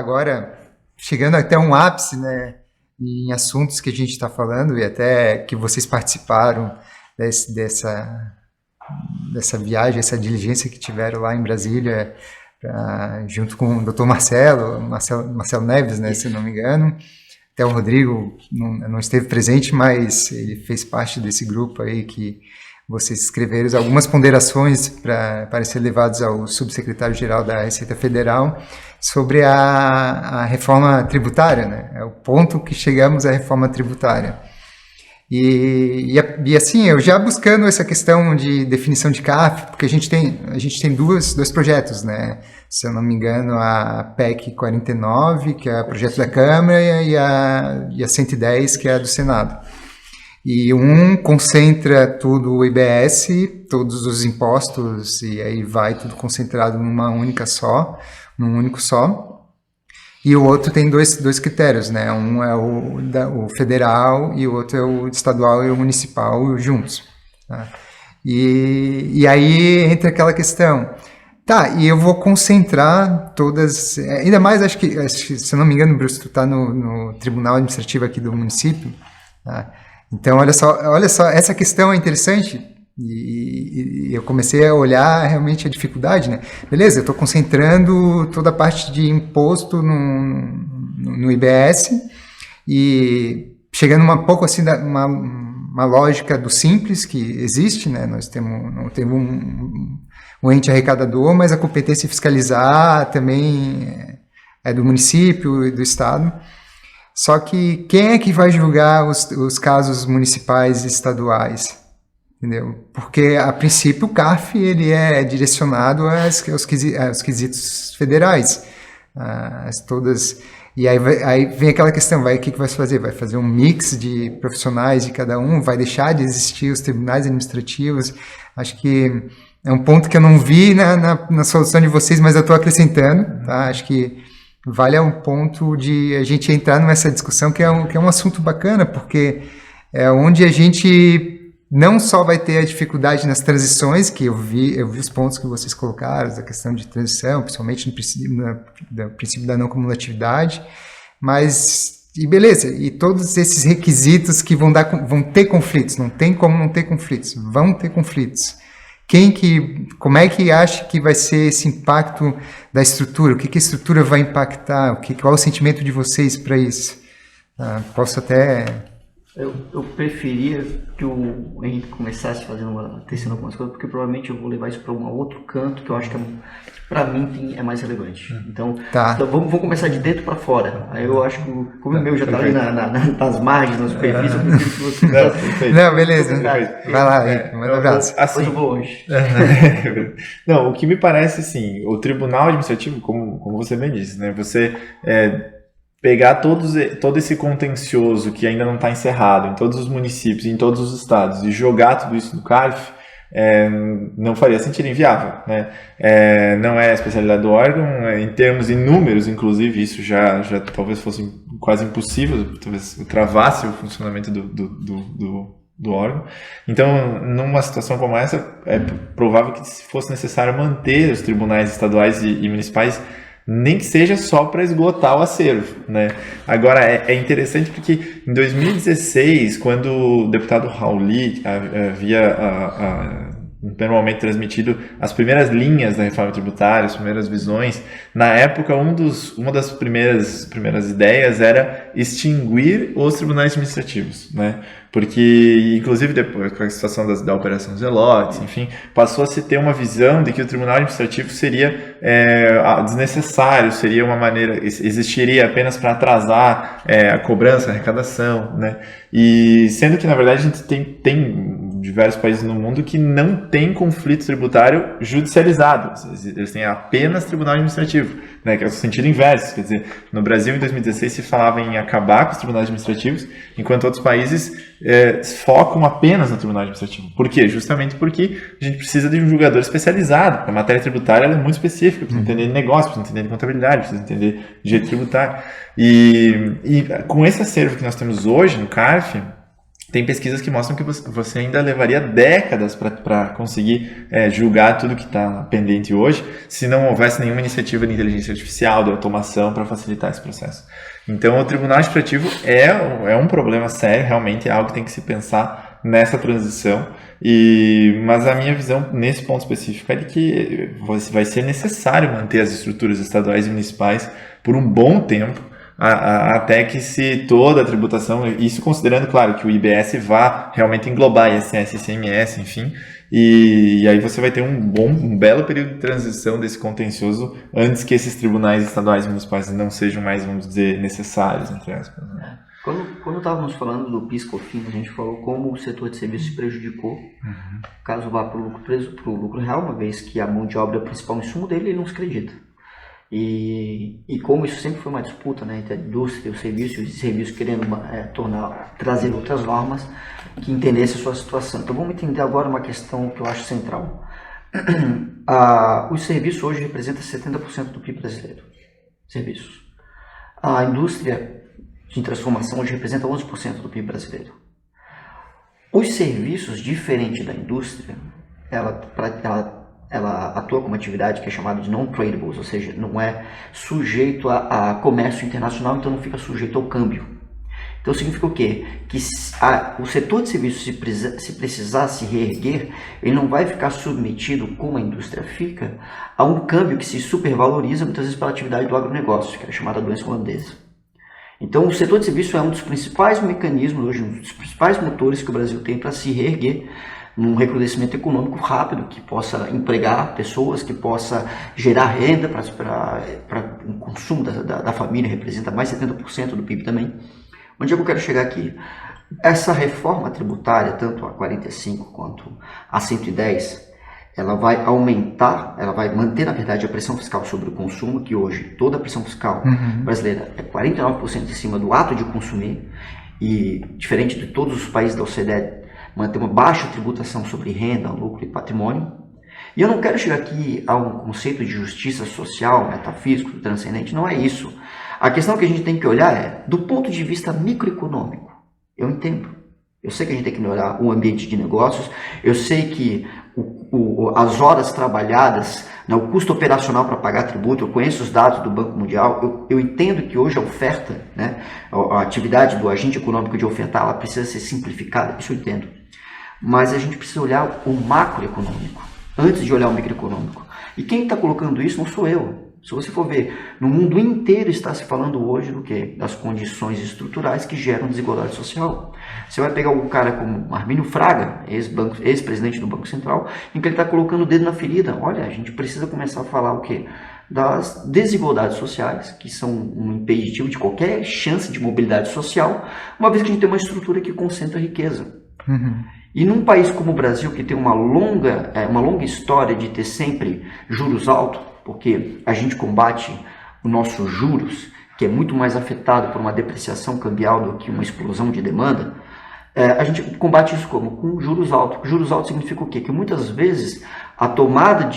agora, chegando até um ápice, né, em assuntos que a gente está falando e até que vocês participaram dessa viagem, essa diligência que tiveram lá em Brasília, junto com o Dr. Marcelo Neves, né, se não me engano. Até o Rodrigo não esteve presente, mas ele fez parte desse grupo aí que vocês escreveram algumas ponderações para ser levados ao subsecretário-geral da Receita Federal sobre a reforma tributária, né? É o ponto que chegamos à reforma tributária. E assim, eu já buscando essa questão de definição de CAF, porque a gente tem dois projetos, né? Se eu não me engano, a PEC 49, que é o projeto da Câmara, e a 110, que é a do Senado. E um concentra tudo o IBS, todos os impostos, e aí vai tudo concentrado num único só. E o outro tem dois critérios, né? Um é o federal e o outro é o estadual e o municipal juntos. Tá? E aí entra aquela questão. Tá, e eu vou concentrar todas... Ainda mais, acho que se eu não me engano, Bruce, tu está no Tribunal Administrativo aqui do município. Tá? Então, olha só, essa questão é interessante. E eu comecei a olhar realmente a dificuldade, né? Beleza, eu estou concentrando toda a parte de imposto no IBS e chegando um pouco assim uma lógica do simples que existe, né? Nós temos um ente arrecadador, mas a competência de fiscalizar também é do município e do estado. Só que quem é que vai julgar os casos municipais e estaduais? Entendeu? Porque, a princípio, o CARF ele é direcionado aos quesitos federais. E aí vem aquela questão, o que vai se fazer? Vai fazer um mix de profissionais de cada um? Vai deixar de existir os tribunais administrativos? Acho que é um ponto que eu não vi na solução de vocês, mas eu estou acrescentando. Tá? Acho que vale um ponto de a gente entrar nessa discussão, que é um assunto bacana, porque é onde a gente... não só vai ter a dificuldade nas transições, que eu vi os pontos que vocês colocaram, a questão de transição, principalmente no princípio da não cumulatividade, mas, e beleza, e todos esses requisitos que vão ter conflitos, não tem como não ter conflitos, vão ter conflitos. Como é que acha que vai ser esse impacto da estrutura? O que a estrutura vai impactar? Qual é o sentimento de vocês para isso? Posso até... Eu preferia que o Henrique começasse tecendo algumas coisas, porque provavelmente eu vou levar isso para um outro canto que eu acho que para mim é mais relevante. Então, vamos começar de dentro para fora. Aí eu acho que, como o meu já está ali nas margens, na superfície, eu prefiro que você... Não, beleza. Vai lá, manda um abraço. Assim, eu vou longe. Não, o que me parece, assim, o Tribunal Administrativo, como você bem disse, né, você... pegar todo esse contencioso que ainda não está encerrado em todos os municípios, em todos os estados, e jogar tudo isso no CARF, não faria sentido, inviável. Né? Não é a especialidade do órgão, em termos e números, inclusive, isso já talvez fosse quase impossível, talvez travasse o funcionamento do órgão. Então, numa situação como essa, é provável que se fosse necessário manter os tribunais estaduais e municipais, nem que seja só para esgotar o acervo, né? Agora, é interessante porque em 2016, quando o deputado Rauli havia no primeiro momento transmitido as primeiras linhas da reforma tributária, as primeiras visões, na época uma das primeiras ideias era extinguir os tribunais administrativos, né? Porque, inclusive, depois com a situação da Operação Zelotes, enfim, passou a se ter uma visão de que o tribunal administrativo seria desnecessário, seria uma maneira, existiria apenas para atrasar a cobrança, a arrecadação, né? E sendo que, na verdade, a gente tem diversos países no mundo que não tem conflito tributário judicializado, eles têm apenas tribunal administrativo, né, que é o sentido inverso, quer dizer, no Brasil em 2016 se falava em acabar com os tribunais administrativos, enquanto outros países focam apenas no tribunal administrativo. Por quê? Justamente porque a gente precisa de um julgador especializado, a matéria tributária ela é muito específica, precisa entender de negócio, precisa entender de contabilidade, precisa entender de direito tributário, e com esse acervo que nós temos hoje no CARF, tem pesquisas que mostram que você ainda levaria décadas para conseguir julgar tudo que está pendente hoje, se não houvesse nenhuma iniciativa de inteligência artificial, de automação para facilitar esse processo. Então, o tribunal administrativo é um problema sério, realmente é algo que tem que se pensar nessa transição, mas a minha visão nesse ponto específico é de que vai ser necessário manter as estruturas estaduais e municipais por um bom tempo, até que se toda a tributação, isso considerando, claro, que o IBS vá realmente englobar ISS, ICMS, enfim, e aí você vai ter um belo período de transição desse contencioso antes que esses tribunais estaduais e municipais não sejam mais, vamos dizer, necessários, entre aspas. Né? Quando estávamos falando do PIS/COFINS, a gente falou como o setor de serviços se prejudicou, caso vá para o lucro real, uma vez que a mão de obra é o principal insumo dele, ele não se acredita. E como isso sempre foi uma disputa, né, entre a indústria e os serviços querendo trazer outras normas que entendessem a sua situação. Então vamos entender agora uma questão que eu acho central. Os serviços hoje representam 70% do PIB brasileiro. Serviços. A indústria de transformação hoje representa 11% do PIB brasileiro. Os serviços, diferente da indústria, ela atua com uma atividade que é chamada de non-tradables, ou seja, não é sujeito a comércio internacional, então não fica sujeito ao câmbio. Então significa o quê? Que o setor de serviços, se precisar se reerguer, ele não vai ficar submetido, como a indústria fica, a um câmbio que se supervaloriza muitas vezes pela atividade do agronegócio, que é chamada doença holandesa. Então o setor de serviços é um dos principais mecanismos, hoje um dos principais motores que o Brasil tem para se reerguer num recrudescimento econômico rápido, que possa empregar pessoas, que possa gerar renda para o consumo da família, representa mais de 70% do PIB também. Onde é que eu quero chegar aqui? Essa reforma tributária, tanto a 45 quanto a 110, ela vai aumentar, ela vai manter, na verdade, a pressão fiscal sobre o consumo, que hoje toda a pressão fiscal brasileira é 49% em cima do ato de consumir, e diferente de todos os países da OCDE, manter uma baixa tributação sobre renda, lucro e patrimônio. E eu não quero chegar aqui a um conceito de justiça social, metafísico, transcendente, não é isso. A questão que a gente tem que olhar é, do ponto de vista microeconômico, eu entendo. Eu sei que a gente tem que melhorar o ambiente de negócios, eu sei que as horas trabalhadas, né, o custo operacional para pagar tributo, eu conheço os dados do Banco Mundial, eu entendo que hoje a oferta, né, a atividade do agente econômico de ofertar, ela precisa ser simplificada, isso eu entendo. Mas a gente precisa olhar o macroeconômico, antes de olhar o microeconômico. E quem está colocando isso não sou eu. Se você for ver, no mundo inteiro está se falando hoje do quê? Das condições estruturais que geram desigualdade social. Você vai pegar um cara como Armínio Fraga, ex-presidente do Banco Central, em que ele está colocando o dedo na ferida. Olha, a gente precisa começar a falar o quê? Das desigualdades sociais, que são um impeditivo de qualquer chance de mobilidade social, uma vez que a gente tem uma estrutura que concentra riqueza. E num país como o Brasil, que tem uma longa história de ter sempre juros altos, porque a gente combate o nosso juros, que é muito mais afetado por uma depreciação cambial do que uma explosão de demanda, a gente combate isso como? Com juros altos. Juros altos significa o quê? Que muitas vezes a tomada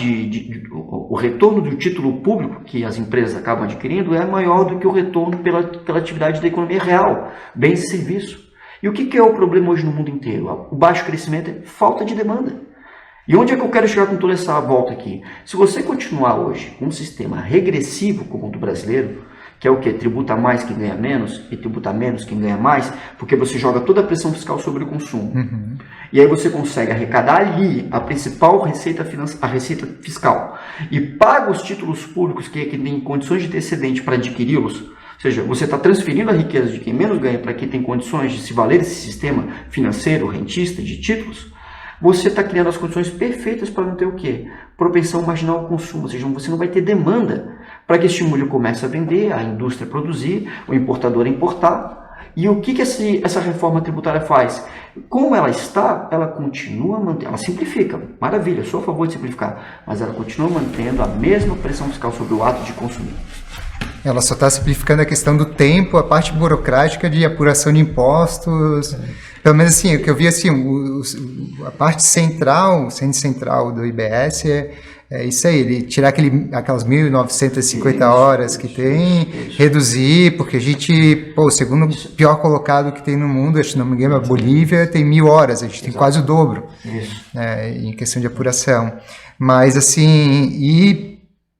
o retorno do título público que as empresas acabam adquirindo é maior do que o retorno pela atividade da economia real, bens e serviços. E o que é o problema hoje no mundo inteiro? O baixo crescimento é falta de demanda. E onde é que eu quero chegar com toda essa volta aqui? Se você continuar hoje com um sistema regressivo como o do brasileiro, que é o que? Tributa mais quem ganha menos e tributa menos quem ganha mais, porque você joga toda a pressão fiscal sobre o consumo. E aí você consegue arrecadar ali a principal receita fiscal e paga os títulos públicos que tem condições de ter excedente para adquiri-los. Ou seja, você está transferindo a riqueza de quem menos ganha para quem tem condições de se valer desse sistema financeiro, rentista, de títulos. Você está criando as condições perfeitas para não ter o quê? Propensão marginal ao consumo, ou seja, você não vai ter demanda para que estimule o comércio a vender, a indústria a produzir, o importador a importar. E o que essa reforma tributária faz? Como ela está, ela continua mantendo, ela simplifica, maravilha, eu sou a favor de simplificar, mas ela continua mantendo a mesma pressão fiscal sobre o ato de consumir. Ela só está simplificando a questão do tempo, a parte burocrática de apuração de impostos. Pelo menos assim, o que eu vi assim, a parte central, o centro central do IBS é isso aí, ele tirar aquelas 1.950 horas que tem, reduzir, porque a gente, o segundo pior colocado que tem no mundo, acho que não me engano, a Bolívia tem 1.000 horas, a gente tem quase o dobro, em questão de apuração. Mas assim, e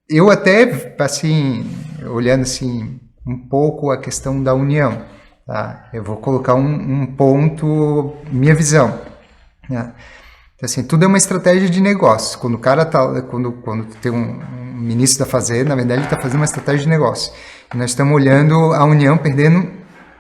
eu até, assim, olhando assim, um pouco a questão da união, tá? Eu vou colocar um ponto, minha visão, né? Então, assim, tudo é uma estratégia de negócio. Quando o cara quando tem um ministro da Fazenda, na verdade ele está fazendo uma estratégia de negócio. E nós estamos olhando a União perdendo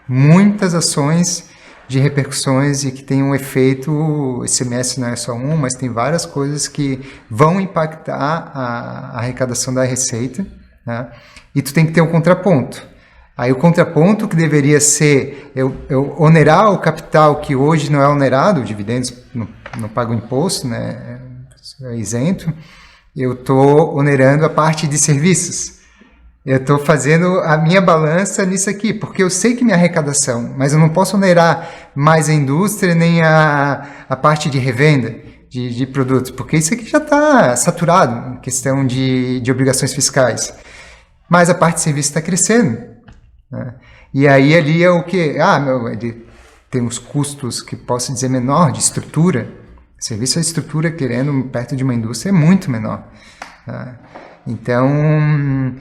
muitas ações de repercussões e que tem um efeito, esse semestre não é só um, mas tem várias coisas que vão impactar a arrecadação da receita, né? E tu tem que ter um contraponto. Aí o contraponto que deveria ser eu onerar o capital que hoje não é onerado, dividendos não pagam imposto, né, é isento, eu estou onerando a parte de serviços. Eu estou fazendo a minha balança nisso aqui, porque eu sei que minha arrecadação, mas eu não posso onerar mais a indústria nem a parte de revenda de produtos, porque isso aqui já está saturado em questão de obrigações fiscais. Mas a parte de serviço está crescendo. E aí ali é o que? Ele tem uns custos que posso dizer menor de estrutura. Serviço é estrutura, querendo perto de uma indústria, é muito menor. Então,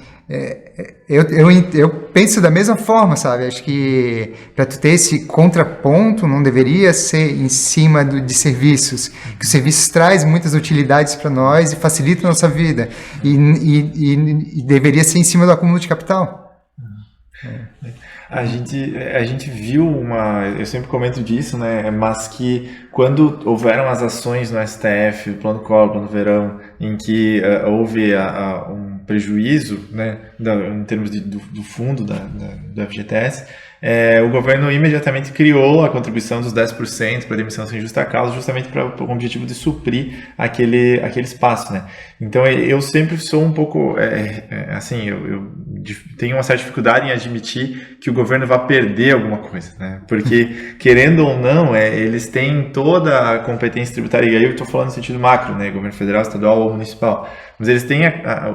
eu penso da mesma forma, sabe? Acho que para tu ter esse contraponto, não deveria ser em cima de serviços, que os serviços trazem muitas utilidades para nós e facilitam a nossa vida, e deveria ser em cima do acúmulo de capital. A gente viu eu sempre comento disso, né, mas que quando houveram as ações no STF, o Plano Collor, o Plano Verão, em que houve um prejuízo, né, em termos do fundo do FGTS, o governo imediatamente criou a contribuição dos 10% para demissão sem justa causa, justamente para o objetivo de suprir aquele espaço, né? Então, eu sempre sou um pouco, assim, eu tenho uma certa dificuldade em admitir que o governo vai perder alguma coisa, né? Porque, querendo ou não, eles têm toda a competência tributária, e aí eu estou falando no sentido macro, né? Governo federal, estadual ou municipal. Mas eles têm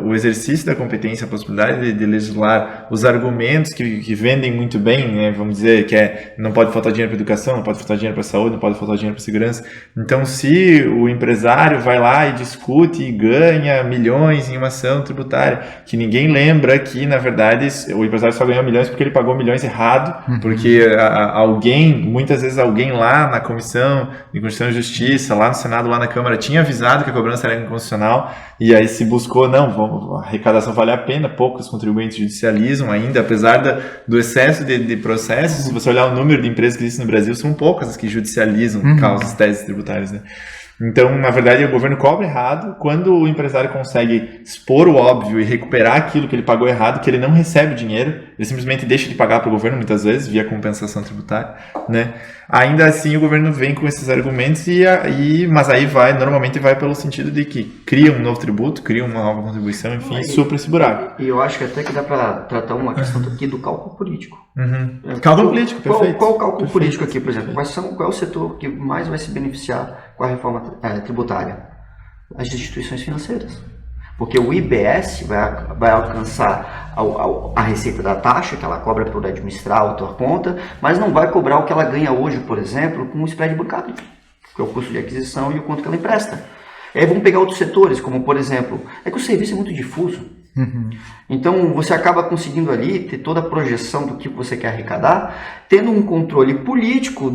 o exercício da competência, a possibilidade de legislar os argumentos que vendem muito bem, né? Vamos dizer que não pode faltar dinheiro para educação, não pode faltar dinheiro para saúde, não pode faltar dinheiro para segurança. Então, se o empresário vai lá e discute e ganha milhões em uma ação tributária, que ninguém lembra que, na verdade, o empresário só ganhou milhões porque ele pagou milhões errado, porque muitas vezes alguém lá na Comissão de Constituição e Justiça, lá no Senado, lá na Câmara, tinha avisado que a cobrança era inconstitucional, e aí se buscou, a arrecadação vale a pena, poucos contribuintes judicializam ainda, apesar do excesso de processos. Se você olhar o número de empresas que existem no Brasil, são poucas as que judicializam causas, teses tributárias, né? Então, na verdade, o governo cobra errado. Quando o empresário consegue expor o óbvio e recuperar aquilo que ele pagou errado, que ele não recebe dinheiro, ele simplesmente deixa de pagar para o governo, muitas vezes, via compensação tributária, né? Ainda assim, o governo vem com esses argumentos, mas aí normalmente vai pelo sentido de que cria um novo tributo, cria uma nova contribuição, enfim, supra esse buraco. E eu acho que até que dá para tratar uma questão aqui do cálculo político. Cálculo político, perfeito. Qual o cálculo político aqui, por exemplo? Qual é o setor que mais vai se beneficiar com a reforma tributária? As instituições financeiras. Porque o IBS vai alcançar a receita da taxa que ela cobra por administrar a outra conta, mas não vai cobrar o que ela ganha hoje, por exemplo, com o spread bancário, que é o custo de aquisição e o quanto que ela empresta. Aí vamos pegar outros setores, como por exemplo, que o serviço é muito difuso. Então você acaba conseguindo ali ter toda a projeção do que você quer arrecadar, tendo um controle político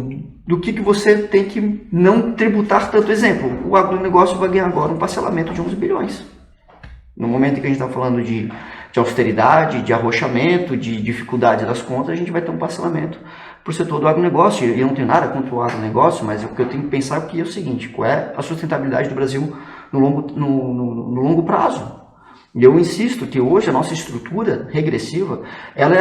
do que você tem que não tributar tanto. Exemplo, o agronegócio vai ganhar agora um parcelamento de 11 bilhões. No momento em que a gente está falando de austeridade, de arrochamento, de dificuldade das contas, a gente vai ter um parcelamento para o setor do agronegócio. E eu não tenho nada contra o agronegócio, mas o que eu tenho que pensar aqui é o seguinte: qual é a sustentabilidade do Brasil no longo prazo? E eu insisto que hoje a nossa estrutura regressiva, ela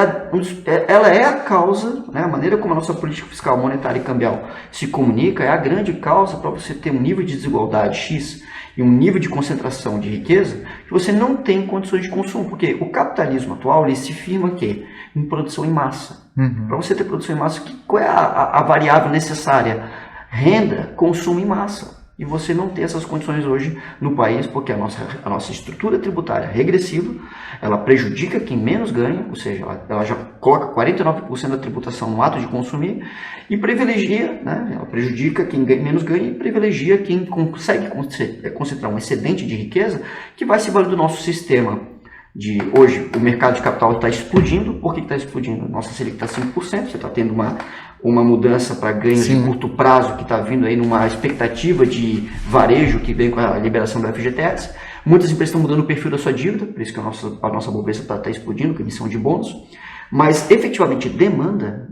é a causa, né, a maneira como a nossa política fiscal, monetária e cambial se comunica, é a grande causa para você ter um nível de desigualdade X e um nível de concentração de riqueza que você não tem condições de consumo, porque o capitalismo atual ele se firma que em produção em massa. Para você ter produção em massa, qual é a variável necessária? Renda, consumo em massa. E você não tem essas condições hoje no país, porque a nossa estrutura tributária regressiva, ela prejudica quem menos ganha, ou seja, ela já coloca 49% da tributação no ato de consumir e privilegia, né, ela prejudica quem menos ganha e privilegia quem consegue concentrar um excedente de riqueza que vai se valer do nosso sistema. Hoje, o mercado de capital está explodindo. Por que está explodindo? Nossa Selic está 5%, você está tendo uma mudança para ganhos de curto prazo que está vindo aí numa expectativa de varejo que vem com a liberação do FGTS. Muitas empresas estão mudando o perfil da sua dívida, por isso que a nossa Bovespa está explodindo com emissão de bônus. Mas, efetivamente, demanda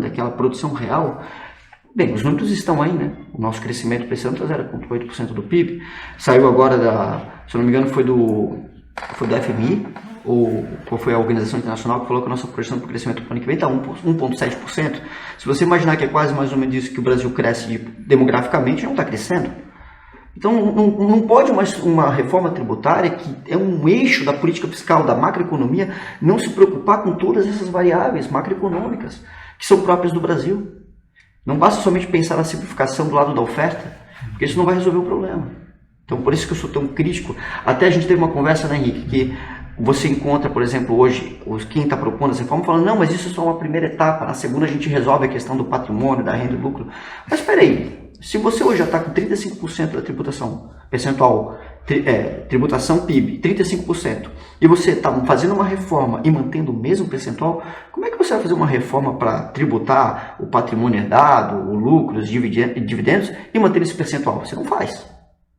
aquela produção real. Bem, os números estão aí, né? O nosso crescimento para esse ano está 0,8% do PIB. Saiu agora se eu não me engano, foi do FMI, ou qual foi a organização internacional que falou que a nossa projeção para o crescimento para o ano que vem está 1,7%. Se você imaginar que é quase mais ou menos isso que o Brasil cresce demograficamente, não está crescendo. Então não pode uma reforma tributária, que é um eixo da política fiscal, da macroeconomia, não se preocupar com todas essas variáveis macroeconômicas que são próprias do Brasil. Não basta somente pensar na simplificação do lado da oferta, porque isso não vai resolver o problema. Então, por isso que eu sou tão crítico. Até a gente teve uma conversa, né, Henrique, que você encontra, por exemplo, hoje, quem está propondo essa reforma falando, não, mas isso é só uma primeira etapa, na segunda a gente resolve a questão do patrimônio, da renda e lucro. Mas espera aí, se você hoje já está com 35% da tributação percentual, tributação PIB, 35%, e você está fazendo uma reforma e mantendo o mesmo percentual, como é que você vai fazer uma reforma para tributar o patrimônio herdado, o lucro, os dividendos e manter esse percentual? Você não faz.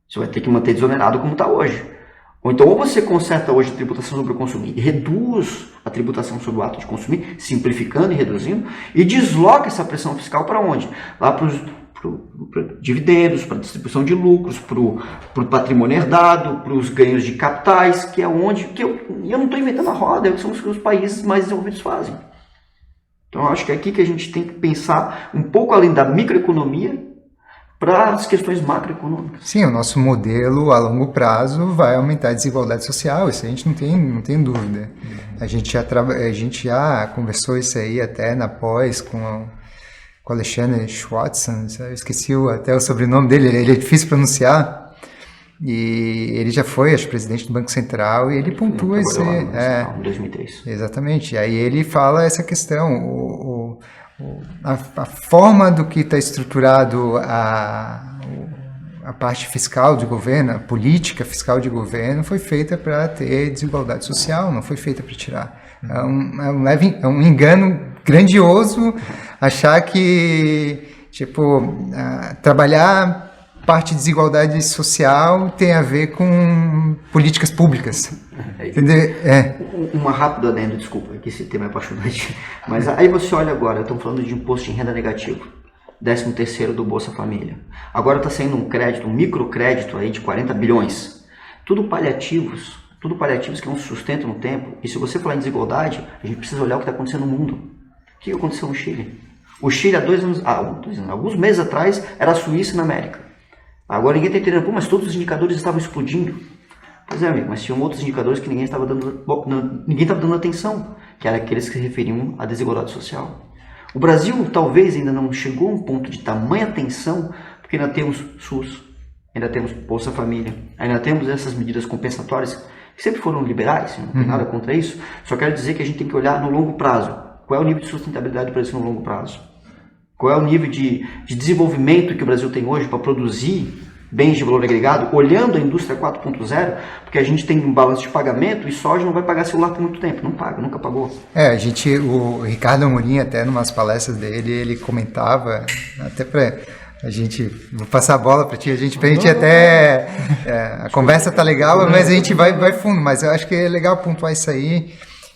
Você vai ter que manter desonerado como está hoje. Ou então, ou você conserta hoje a tributação sobre o consumo e reduz a tributação sobre o ato de consumir, simplificando e reduzindo, e desloca essa pressão fiscal para onde? Lá para os dividendos, para a distribuição de lucros, para o patrimônio herdado, para os ganhos de capitais, que é onde... eu não estou inventando a roda, são os países mais desenvolvidos fazem. Então, eu acho que é aqui que a gente tem que pensar um pouco além da microeconomia, para as questões macroeconômicas. Sim, o nosso modelo a longo prazo vai aumentar a desigualdade social, isso a gente não tem dúvida. A gente já conversou isso aí até na pós com o Alexandre Schwartzen, eu esqueci até o sobrenome dele, ele é difícil pronunciar, e ele já foi, acho, presidente do Banco Central, e ele pontua isso aí. Em 2003. Exatamente, aí ele fala essa questão, a forma do que está estruturado a parte fiscal de governo, a política fiscal de governo foi feita para ter desigualdade social, não foi feita para tirar. É um engano grandioso achar que trabalhar parte de desigualdade social tem a ver com políticas públicas. Entendeu? Uma rápida adendo, desculpa, que esse tema é apaixonante. Mas aí você olha agora, estamos falando de imposto de renda negativo, 13º do Bolsa Família. Agora está saindo um microcrédito aí de 40 bilhões. Tudo paliativos que não se sustentam no tempo. E se você falar em desigualdade, a gente precisa olhar o que está acontecendo no mundo. O que aconteceu no Chile? O Chile, alguns meses atrás, era a Suíça na América. Agora ninguém está entendendo, mas todos os indicadores estavam explodindo. Pois é, amigo, mas tinham outros indicadores que ninguém estava dando atenção, que eram aqueles que se referiam à desigualdade social. O Brasil talvez ainda não chegou a um ponto de tamanha tensão, porque ainda temos SUS, ainda temos Bolsa Família, ainda temos essas medidas compensatórias que sempre foram liberais, não tem nada contra isso. Só quero dizer que a gente tem que olhar no longo prazo. Qual é o nível de sustentabilidade do Brasil no longo prazo? Qual é o nível de desenvolvimento que o Brasil tem hoje para produzir bens de valor agregado, olhando a indústria 4.0, porque a gente tem um balanço de pagamento e soja não vai pagar celular por muito tempo, não paga, nunca pagou. O Ricardo Amorim, até numas palestras dele, ele comentava, até para a gente, vou passar a bola para ti, a gente até, a conversa tá legal, mas a gente vai fundo, mas eu acho que é legal pontuar isso aí.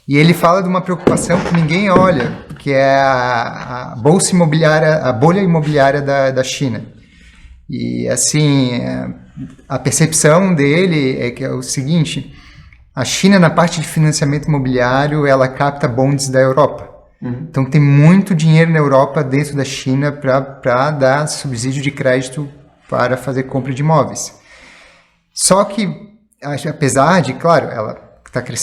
E ele fala de uma preocupação que ninguém olha, que é a bolsa imobiliária, a bolha imobiliária da China. E assim, a percepção dele é que é o seguinte: a China, na parte de financiamento imobiliário, ela capta bonds da Europa. Então tem muito dinheiro na Europa dentro da China para dar subsídio de crédito para fazer compra de imóveis. Só que, apesar de, claro, ela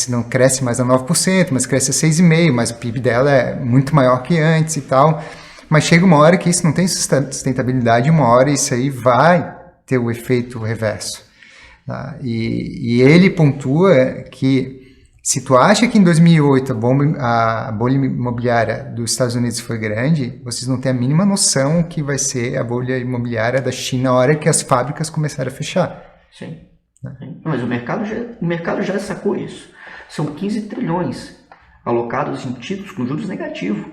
não cresce mais a 9%, mas cresce a 6,5%, mas o PIB dela é muito maior que antes e tal. Mas chega uma hora que isso não tem sustentabilidade, uma hora isso aí vai ter o efeito reverso. Tá? E ele pontua que se tu acha que em 2008 a bolha imobiliária dos Estados Unidos foi grande, vocês não têm a mínima noção que vai ser a bolha imobiliária da China na hora que as fábricas começarem a fechar. Sim. Sim. Mas o mercado já sacou isso. São 15 trilhões alocados em títulos com juros negativos.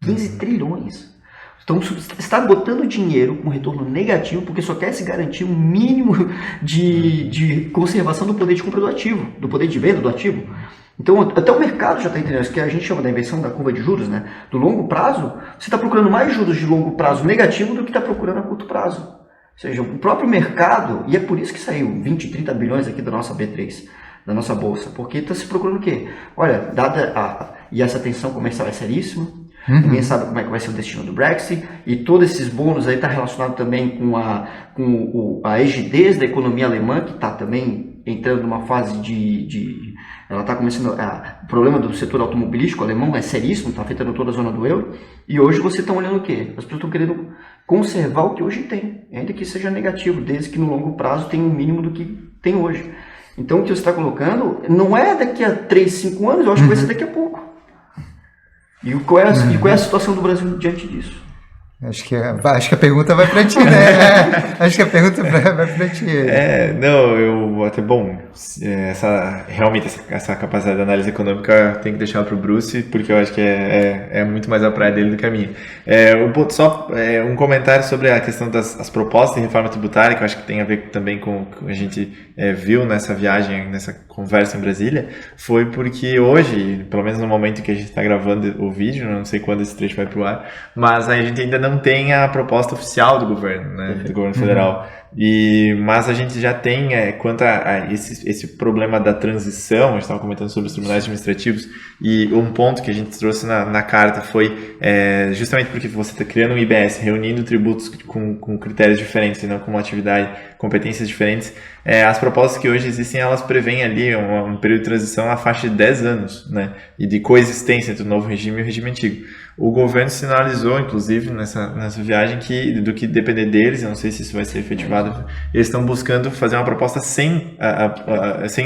15 trilhões. Então, você está botando dinheiro com retorno negativo porque só quer se garantir um mínimo de conservação do poder de compra do ativo, do poder de venda do ativo. Então, até o mercado já está entendendo isso, que a gente chama da inversão da curva de juros, né? Do longo prazo, você está procurando mais juros de longo prazo negativo do que está procurando a curto prazo. Ou seja, o próprio mercado, e é por isso que saiu 20, 30 bilhões aqui da nossa B3, da nossa bolsa, porque está se procurando o quê? Olha, e essa tensão comercial é seríssima, ninguém sabe como é que vai ser o destino do Brexit, e todos esses bônus aí está relacionado também com a rigidez da economia alemã, que está também entrando numa fase ela está começando, o problema do setor automobilístico alemão é seríssimo, está afetando toda a zona do euro, e hoje vocês estão olhando o quê? As pessoas estão querendo conservar o que hoje tem, ainda que seja negativo, desde que no longo prazo tenha um mínimo do que tem hoje. Então o que você está colocando não é daqui a 3, 5 anos, eu acho que vai ser daqui a pouco. E qual é a situação do Brasil diante disso? Acho que a pergunta vai para ti, né? Acho que a pergunta vai para ti. Realmente essa capacidade de análise econômica tem que deixar para o Bruce, porque eu acho que é muito mais a praia dele do que a minha. Um comentário sobre a questão das propostas de reforma tributária, que eu acho que tem a ver também com o que a gente viu nessa viagem, nessa conversa em Brasília, foi porque hoje, pelo menos no momento que a gente está gravando o vídeo, não sei quando esse trecho vai para o ar, mas a gente ainda não tem a proposta oficial do governo, né, do governo federal. Mas a gente já tem, quanto a esse problema da transição, a gente estava comentando sobre os tribunais administrativos, e um ponto que a gente trouxe na carta foi justamente porque você está criando um IBS, reunindo tributos com critérios diferentes, e não com uma atividade, competências diferentes. As propostas que hoje existem, elas prevêem ali um período de transição na faixa de 10 anos, né, e de coexistência entre o novo regime e o regime antigo. O governo sinalizou, inclusive, nessa viagem, que do que depender deles, eu não sei se isso vai ser efetivado, eles estão buscando fazer uma proposta sem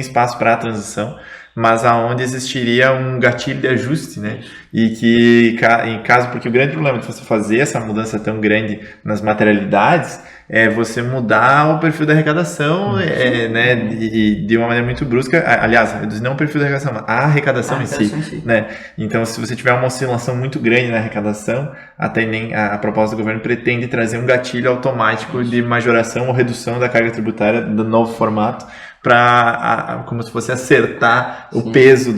espaço para a transição, mas aonde existiria um gatilho de ajuste, né? E que, em caso, porque o grande problema de você fazer essa mudança tão grande nas materialidades é você mudar o perfil da arrecadação, né, de uma maneira muito brusca. Aliás, reduzir não o perfil da arrecadação, mas a arrecadação em si, né? Então, se você tiver uma oscilação muito grande na arrecadação, até nem a proposta do governo pretende trazer um gatilho automático de majoração ou redução da carga tributária do novo formato, para como se fosse acertar o peso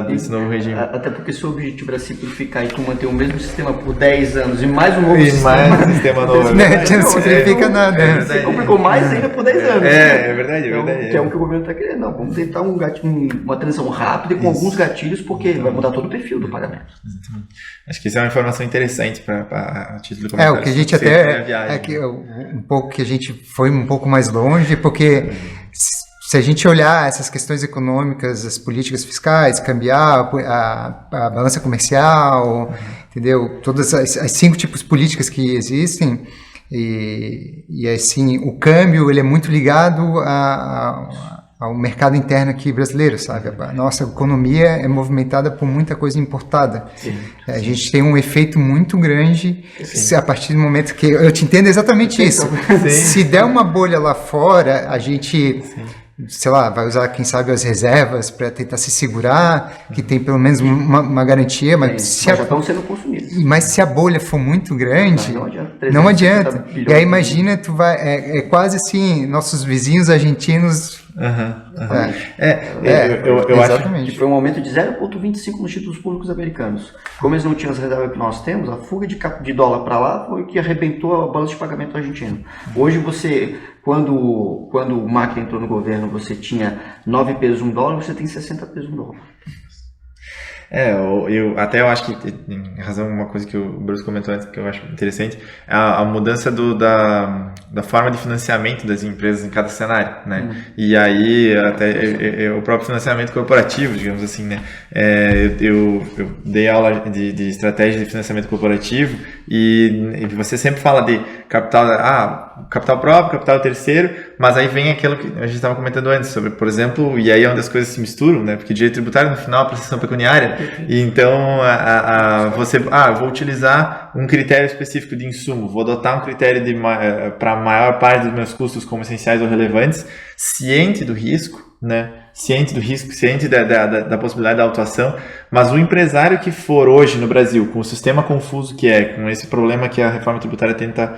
desse novo regime. Até porque se o objetivo era simplificar e tu manter o mesmo sistema por 10 anos e mais um novo sistema. Mais um sistema novo. Não simplifica nada. Você complicou mais ainda por 10 anos. É verdade, é verdade. Que é o que o governo está querendo. Não, vamos tentar uma transição rápida com alguns gatilhos, porque vai mudar todo o perfil do pagamento. Acho que isso é uma informação interessante para título de comentário. O que a gente até um pouco que a gente foi um pouco mais longe, porque se a gente olhar essas questões econômicas, as políticas fiscais, cambiar a balança comercial, entendeu? Todas as 5 tipos de políticas que existem, e assim, o câmbio ele é muito ligado ao mercado interno aqui brasileiro, sabe? A nossa economia é movimentada por muita coisa importada. A gente tem um efeito muito grande a partir do momento que... Eu te entendo exatamente isso. Se der uma bolha lá fora, a gente... sei lá, vai usar, quem sabe, as reservas para tentar se segurar, que tem pelo menos uma garantia, mas já estão sendo consumidos. Mas se a bolha for muito grande, não adianta. E aí imagina, tu vai, é quase assim, nossos vizinhos argentinos. Eu acho que foi um aumento de 0,25 nos títulos públicos americanos. Como eles não tinham as reservas que nós temos, a fuga de dólar para lá foi o que arrebentou a balança de pagamento argentino. Hoje você, quando o Macri entrou no governo, você tinha 9 pesos $1, você tem 60 pesos $1. Eu acho que, em razão uma coisa que o Bruce comentou antes, que eu acho interessante, a mudança da forma de financiamento das empresas em cada cenário, né? E aí, até o próprio financiamento corporativo, digamos assim, né? Eu dei aula de estratégia de financiamento corporativo e você sempre fala de capital próprio, capital terceiro, mas aí vem aquilo que a gente estava comentando antes, sobre, por exemplo, e aí é onde as coisas se misturam, né? Porque direito tributário, no final, a prestação pecuniária, e então eu vou utilizar um critério específico de insumo, vou adotar um critério para a maior parte dos meus custos como essenciais ou relevantes, ciente do risco, né? Ciente da possibilidade da autuação, mas o empresário que for hoje no Brasil, com o sistema confuso que com esse problema que a reforma tributária tenta,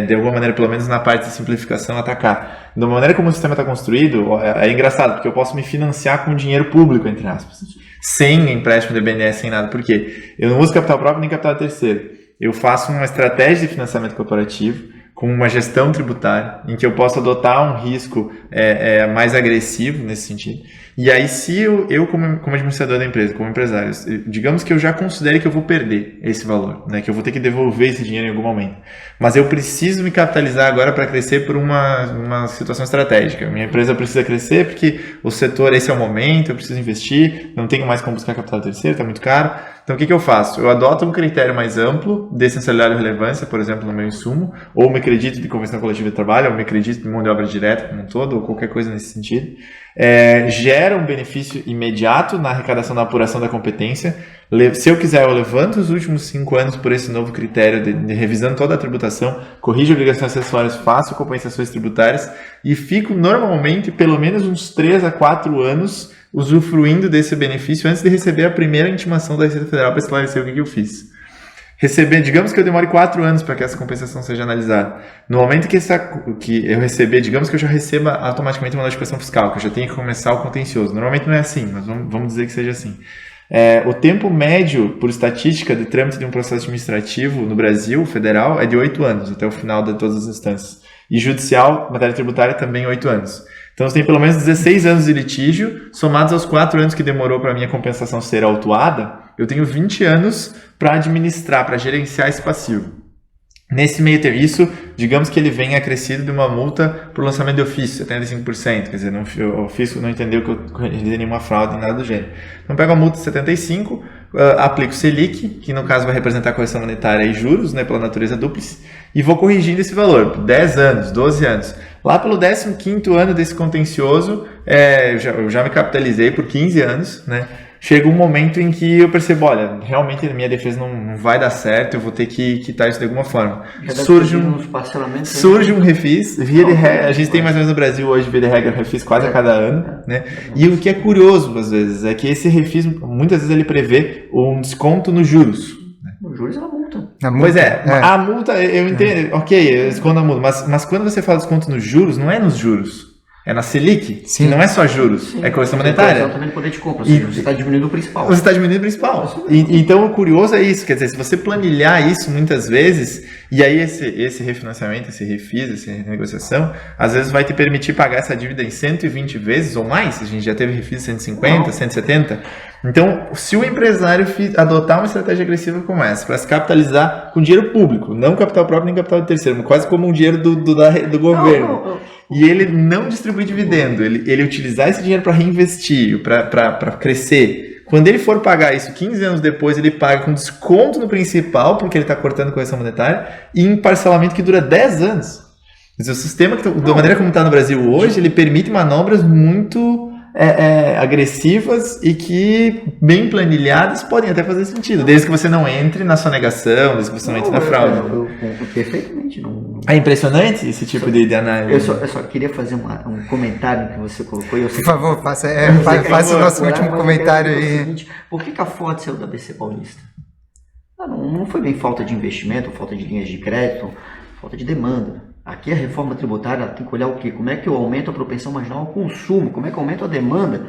de alguma maneira, pelo menos na parte de simplificação, atacar. Da maneira como o sistema está construído, é engraçado, porque eu posso me financiar com dinheiro público, entre aspas, sem empréstimo de BNDES, sem nada. Por quê? Eu não uso capital próprio nem capital terceiro. Eu faço uma estratégia de financiamento corporativo, com uma gestão tributária, em que eu posso adotar um risco mais agressivo nesse sentido. E aí, se eu como administrador da empresa, como empresário, digamos que eu já considere que eu vou perder esse valor, né, que eu vou ter que devolver esse dinheiro em algum momento, mas eu preciso me capitalizar agora para crescer por uma situação estratégica. Minha empresa precisa crescer porque o setor, esse é o momento, eu preciso investir, não tenho mais como buscar capital terceiro, está muito caro. Então, o que eu faço? Eu adoto um critério mais amplo de essencialidade e relevância, por exemplo, no meu insumo, ou me acredito de convenção coletiva de trabalho, ou me acredito de mão de obra direta como um todo, ou qualquer coisa nesse sentido. Gera um benefício imediato na arrecadação da apuração da competência. Se eu quiser, eu levanto os últimos 5 anos por esse novo critério de revisando toda a tributação, corrijo obrigações acessórias, faço compensações tributárias e fico normalmente pelo menos uns 3 a 4 anos usufruindo desse benefício antes de receber a primeira intimação da Receita Federal para esclarecer o que eu fiz. Digamos que eu demore 4 anos para que essa compensação seja analisada. No momento que eu receber, digamos que eu já receba automaticamente uma notificação fiscal, que eu já tenho que começar o contencioso. Normalmente não é assim, mas vamos dizer que seja assim. O tempo médio, por estatística, de trâmite de um processo administrativo no Brasil federal é de 8 anos, até o final de todas as instâncias. E judicial, matéria tributária, também 8 anos. Então, você tem pelo menos 16 anos de litígio, somados aos 4 anos que demorou para a minha compensação ser autuada, eu tenho 20 anos para administrar, para gerenciar esse passivo. Nesse meio termo, isso, digamos que ele venha acrescido de uma multa por lançamento de ofício, 75%, quer dizer, o fisco não entendeu que eu realizei nenhuma fraude, nada do gênero. Então, pego a multa de 75%, aplico o Selic, que no caso vai representar a correção monetária e juros, né, pela natureza dúplice, e vou corrigindo esse valor por 10 anos, 12 anos. Lá pelo 15º ano desse contencioso, eu já me capitalizei por 15 anos, né? Chega um momento em que eu percebo, olha, realmente a minha defesa não vai dar certo, eu vou ter que quitar isso de alguma forma. Surge um refis, via de regra, a gente tem mais ou menos no Brasil hoje, via de regra, refis quase a cada ano, né? E o que é curioso, às vezes, é que esse refis, muitas vezes ele prevê um desconto nos juros. Os juros é uma multa. Pois a multa, eu entendo, ok, eu escondo a multa, mas quando você fala desconto nos juros, não é nos juros. É na Selic, que não é só juros, é correção monetária. Também no poder de compra, ou seja, você está diminuindo o principal. Você está diminuindo o principal. Então, o curioso é isso, quer dizer, se você planilhar isso muitas vezes, e aí esse refinanciamento, esse refis, essa renegociação, às vezes vai te permitir pagar essa dívida em 120 vezes ou mais, a gente já teve refis de 150, 170. Então, se o empresário adotar uma estratégia agressiva como essa, para se capitalizar com dinheiro público, não capital próprio nem capital de terceiro, mas quase como um dinheiro do governo, e ele não distribuir dividendo, ele utilizar esse dinheiro para reinvestir, para crescer, quando ele for pagar isso 15 anos depois, ele paga com desconto no principal, porque ele está cortando correção monetária, e em parcelamento que dura 10 anos. Mas o sistema, da maneira como está no Brasil hoje, ele permite manobras muito agressivas e que, bem planilhadas, podem até fazer sentido, desde que você não entre na sonegação, desde que você não entre na fraude. Perfeitamente. É impressionante esse tipo de análise. Eu só queria fazer um comentário que você colocou. Por favor, faça o nosso último comentário aí. Seguinte, por que a Ford saiu da BC Paulista? Não foi bem falta de investimento, falta de linhas de crédito, falta de demanda. Aqui a reforma tributária tem que olhar o quê? Como é que eu aumento a propensão marginal ao consumo? Como é que eu aumento a demanda?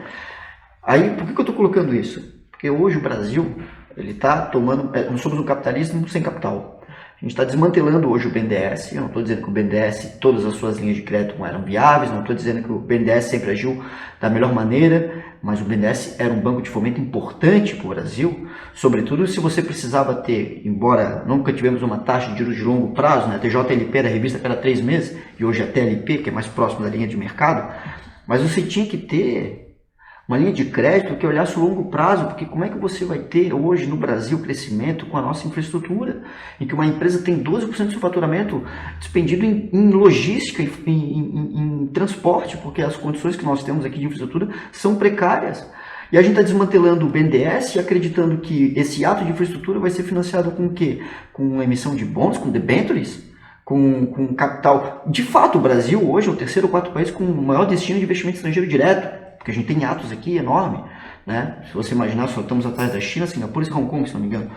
Aí, por que eu estou colocando isso? Porque hoje o Brasil, ele está tomando... Nós somos um capitalismo sem capital. A gente está desmantelando hoje o BNDES. Eu não estou dizendo que o BNDES, todas as suas linhas de crédito não eram viáveis, não estou dizendo que o BNDES sempre agiu da melhor maneira, mas o BNDES era um banco de fomento importante para o Brasil, sobretudo se você precisava ter, embora nunca tivemos uma taxa de juros de longo prazo, né? A TJLP era revista a cada 3 meses, e hoje a TLP, que é mais próximo da linha de mercado, mas você tinha que ter uma linha de crédito que olhasse o longo prazo, porque como é que você vai ter hoje no Brasil crescimento com a nossa infraestrutura, em que uma empresa tem 12% do seu faturamento despendido em logística, em transporte, porque as condições que nós temos aqui de infraestrutura são precárias. E a gente está desmantelando o BNDES e acreditando que esse ato de infraestrutura vai ser financiado com o quê? Com emissão de bônus, com debêntures? Com capital. De fato, o Brasil hoje é o terceiro ou quarto país com o maior destino de investimento estrangeiro direto, porque a gente tem atos aqui enorme, né? Se você imaginar, só estamos atrás da China, Singapura e Hong Kong, se não me engano.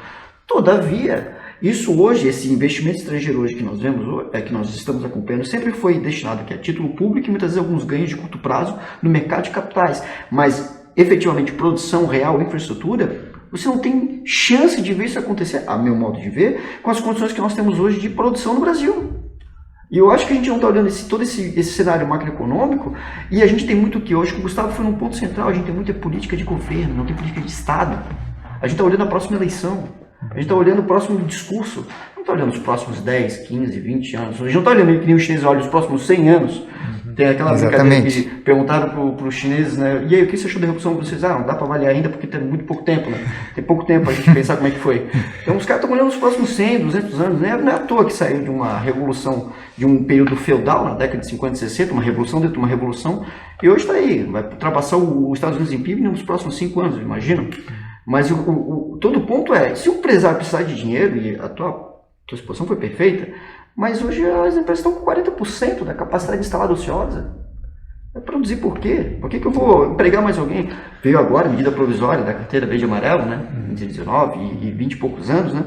Todavia, isso hoje, esse investimento estrangeiro hoje que nós vemos, que nós estamos acompanhando, sempre foi destinado aqui a título público e muitas vezes alguns ganhos de curto prazo no mercado de capitais, mas efetivamente produção real, infraestrutura, você não tem chance de ver isso acontecer, a meu modo de ver, com as condições que nós temos hoje de produção no Brasil. E eu acho que a gente não está olhando todo esse cenário macroeconômico, e a gente tem muito que hoje, que o Gustavo foi num ponto central, a gente tem muita política de governo, não tem política de Estado. A gente está olhando a próxima eleição, a gente está olhando o próximo discurso, não está olhando os próximos 10, 15, 20 anos, a gente não está olhando que nem os chineses olham os próximos 100 anos. Tem aquela brincadeira que perguntaram para os chineses, né? E aí, o que você achou da Revolução Francesa? Ah, não dá para avaliar ainda porque tem muito pouco tempo, né? Tem pouco tempo para a gente pensar como é que foi. Então, os caras estão olhando os próximos 100, 200 anos, né? Não é à toa que saiu de uma revolução, de um período feudal, na década de 50 e 60, uma revolução dentro de uma revolução, e hoje está aí, vai ultrapassar os Estados Unidos em PIB nos próximos 5 anos, imagina. Mas todo ponto é, se o empresário precisar de dinheiro, e a tua exposição foi perfeita, mas hoje as empresas estão com 40% da capacidade instalada ociosa. Vai produzir por quê? Por que eu vou empregar mais alguém? Veio agora a medida provisória da carteira verde e amarelo, né? Em 19 e 20 e poucos anos, né?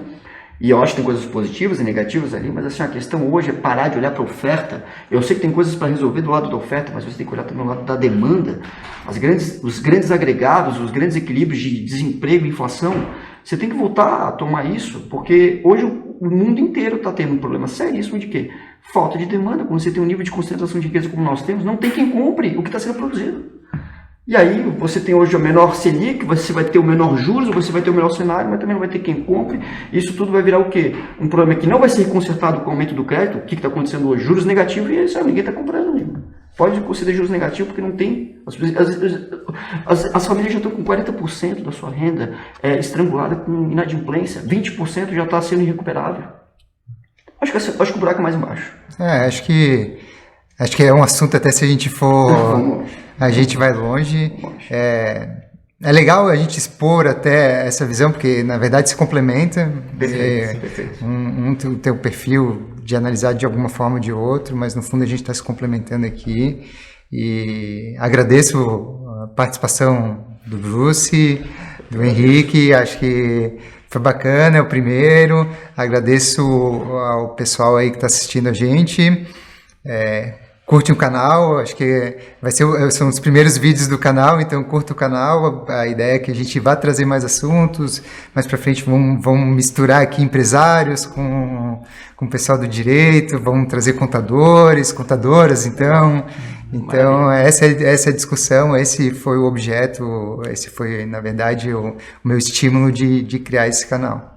E eu acho que tem coisas positivas e negativas ali, mas assim, a questão hoje é parar de olhar para a oferta. Eu sei que tem coisas para resolver do lado da oferta, mas você tem que olhar também do lado da demanda. Os grandes agregados, os grandes equilíbrios de desemprego e inflação, você tem que voltar a tomar isso, porque hoje o mundo inteiro está tendo um problema seríssimo de quê? Falta de demanda. Quando você tem um nível de concentração de riqueza como nós temos, não tem quem compre o que está sendo produzido. E aí você tem hoje o menor Selic, você vai ter o menor juros, você vai ter o melhor cenário, mas também não vai ter quem compre. Isso tudo vai virar o quê? Um problema que não vai ser consertado com o aumento do crédito. O que está acontecendo hoje? Juros negativos e sabe, ninguém está comprando. Amigo. Pode considerar juros negativos porque não tem. As famílias já estão com 40% da sua renda estrangulada com inadimplência. 20% já está sendo irrecuperável. Acho que o buraco é mais embaixo. Acho que é um assunto até se a gente for... A gente vai longe. É legal a gente expor até essa visão, porque na verdade se complementa. Perfeito. Um tem o perfil de analisar de alguma forma ou de outro, mas no fundo a gente está se complementando aqui. E agradeço a participação do Bruce, do Henrique, acho que foi bacana, é o primeiro. Agradeço ao pessoal aí que está assistindo a gente. Curte o canal, acho que são os primeiros vídeos do canal, então curta o canal. A ideia é que a gente vá trazer mais assuntos, mais para frente vamos misturar aqui empresários com o pessoal do direito, vamos trazer contadores, contadoras, então essa é a discussão, esse foi o objeto, esse foi, na verdade, o meu estímulo de criar esse canal.